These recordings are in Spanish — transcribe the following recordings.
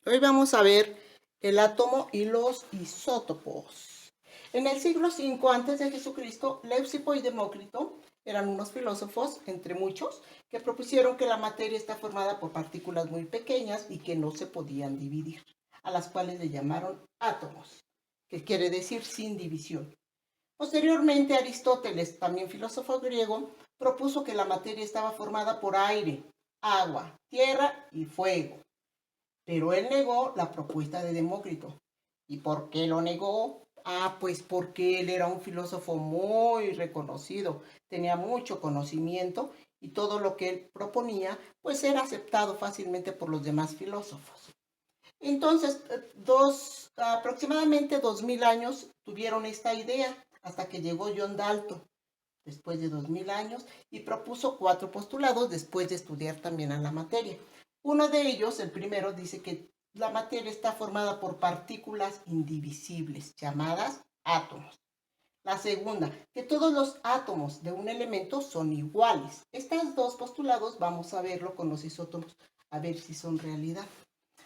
Hoy vamos a ver el átomo y los isótopos. En el siglo V antes de Jesucristo, Leucipo y Demócrito eran unos filósofos, entre muchos, que propusieron que la materia está formada por partículas muy pequeñas y que no se podían dividir, a las cuales le llamaron átomos, que quiere decir sin división. Posteriormente, Aristóteles, también filósofo griego, propuso que la materia estaba formada por aire, agua, tierra y fuego. Pero él negó la propuesta de Demócrito. ¿Y por qué lo negó? Pues porque él era un filósofo muy reconocido, tenía mucho conocimiento y todo lo que él proponía pues era aceptado fácilmente por los demás filósofos. Entonces, aproximadamente 2000 años tuvieron esta idea hasta que llegó John Dalton después de 2000 años y propuso 4 postulados después de estudiar también a la materia. Uno de ellos, el primero, dice que la materia está formada por partículas indivisibles llamadas átomos. La segunda, que todos los átomos de un elemento son iguales. Estos dos postulados vamos a verlo con los isótopos, a ver si son realidad.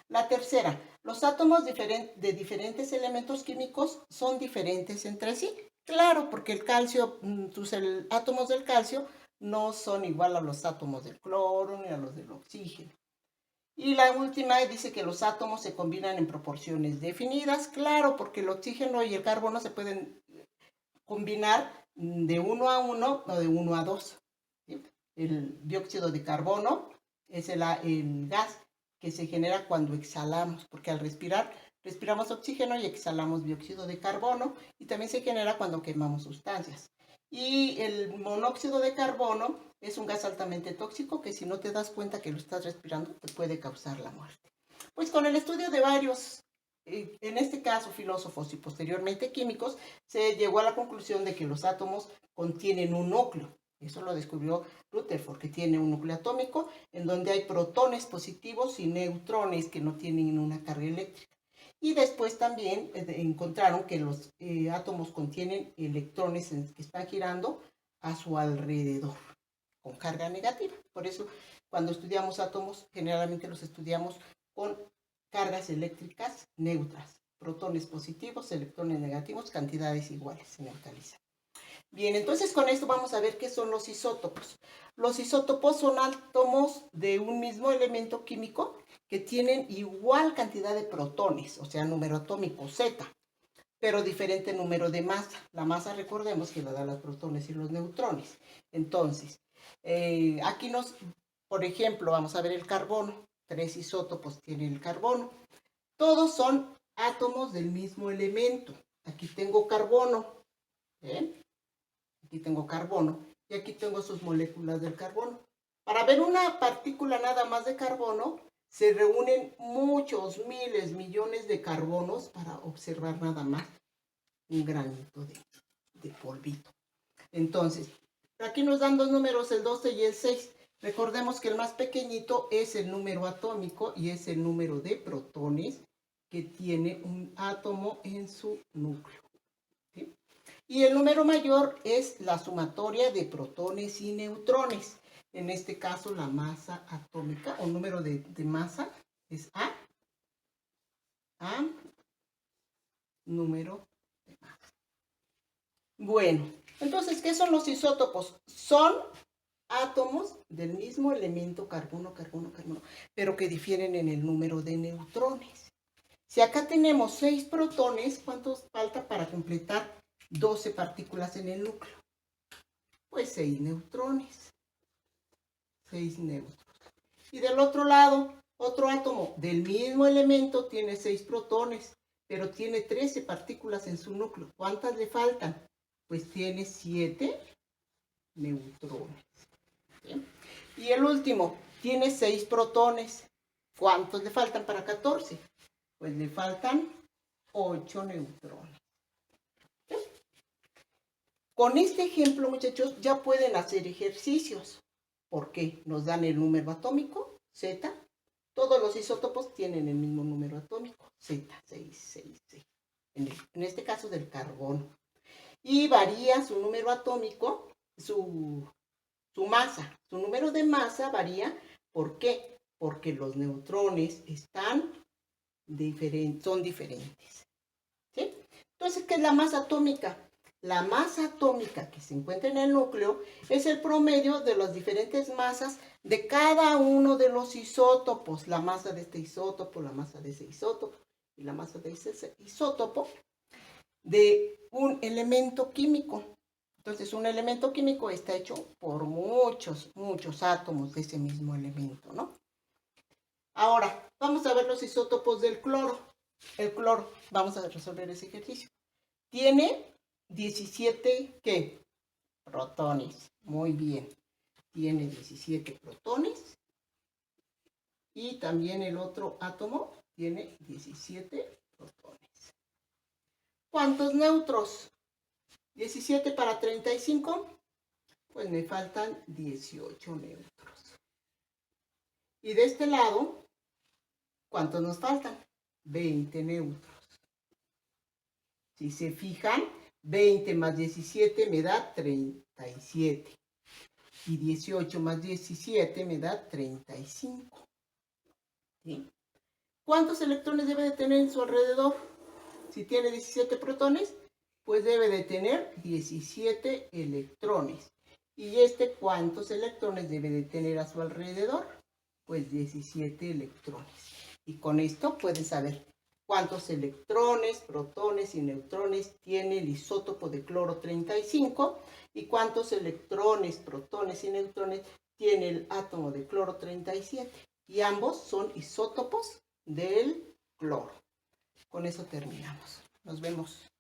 La tercera, los átomos de diferentes elementos químicos son diferentes entre sí. Claro, porque el calcio, tus átomos del calcio no son igual a los átomos del cloro ni a los del oxígeno. Y la última dice que los átomos se combinan en proporciones definidas. Claro, porque el oxígeno y el carbono se pueden combinar de 1 a 1 o de 1 a 2. ¿Sí? El dióxido de carbono es el gas que se genera cuando exhalamos, porque al respirar, respiramos oxígeno y exhalamos dióxido de carbono, y también se genera cuando quemamos sustancias. Y el monóxido de carbono es un gas altamente tóxico que si no te das cuenta que lo estás respirando, te puede causar la muerte. Pues con el estudio de varios, en este caso filósofos y posteriormente químicos, se llegó a la conclusión de que los átomos contienen un núcleo. Eso lo descubrió Rutherford, que tiene un núcleo atómico en donde hay protones positivos y neutrones que no tienen una carga eléctrica. Y después también encontraron que los átomos contienen electrones que están girando a su alrededor, con carga negativa. Por eso, cuando estudiamos átomos, generalmente los estudiamos con cargas eléctricas neutras, protones positivos, electrones negativos, cantidades iguales, se neutralizan. Bien, entonces con esto vamos a ver qué son los isótopos. Los isótopos son átomos de un mismo elemento químico que tienen igual cantidad de protones, o sea, número atómico Z, pero diferente número de masa. La masa, recordemos que la dan los protones y los neutrones. Entonces, aquí por ejemplo, vamos a ver el carbono. 3 isótopos tiene el carbono. Todos son átomos del mismo elemento. Aquí tengo carbono. ¿Ven? Aquí tengo carbono y aquí tengo sus moléculas del carbono. Para ver una partícula nada más de carbono, se reúnen muchos, miles, millones de carbonos para observar nada más un granito de polvito. Entonces, aquí nos dan dos números, el 12 y el 6. Recordemos que el más pequeñito es el número atómico y es el número de protones que tiene un átomo en su núcleo. ¿Sí? Y el número mayor es la sumatoria de protones y neutrones. En este caso, la masa atómica o número de masa es A, número de masa. Bueno, entonces, ¿qué son los isótopos? Son átomos del mismo elemento carbono, pero que difieren en el número de neutrones. Si acá tenemos 6 protones, ¿cuántos falta para completar 12 partículas en el núcleo? Pues 6 neutrones. 6 neutros. Y del otro lado, otro átomo del mismo elemento tiene 6 protones, pero tiene 13 partículas en su núcleo. ¿Cuántas le faltan? Pues tiene 7 neutrones. ¿Bien? Y el último tiene 6 protones. ¿Cuántos le faltan para 14? Pues le faltan 8 neutrones. ¿Sí? Con este ejemplo, muchachos, ya pueden hacer ejercicios. ¿Por qué? Nos dan el número atómico, Z. Todos los isótopos tienen el mismo número atómico, Z666. En este caso del carbono. Y varía su número atómico, su masa. Su número de masa varía. ¿Por qué? Porque los neutrones están son diferentes. ¿Sí? Entonces, ¿qué es la masa atómica? La masa atómica que se encuentra en el núcleo es el promedio de las diferentes masas de cada uno de los isótopos. La masa de este isótopo, la masa de ese isótopo y la masa de ese isótopo de un elemento químico. Entonces, un elemento químico está hecho por muchos átomos de ese mismo elemento, ¿no? Ahora, vamos a ver los isótopos del cloro. El cloro, vamos a resolver ese ejercicio. Tiene 17, ¿qué? Protones. Muy bien. Tiene 17 protones. Y también el otro átomo tiene 17 protones. ¿Cuántos neutros? 17 para 35. Pues me faltan 18 neutros. Y de este lado, ¿cuántos nos faltan? 20 neutros. Si se fijan, 20 más 17 me da 37. Y 18 más 17 me da 35. ¿Sí? ¿Cuántos electrones debe de tener en su alrededor? Si tiene 17 protones, pues debe de tener 17 electrones. ¿Y cuántos electrones debe de tener a su alrededor? Pues 17 electrones. Y con esto puedes saber cuántos electrones, protones y neutrones tiene el isótopo de cloro 35 y cuántos electrones, protones y neutrones tiene el átomo de cloro 37. Y ambos son isótopos del cloro. Con eso terminamos. Nos vemos.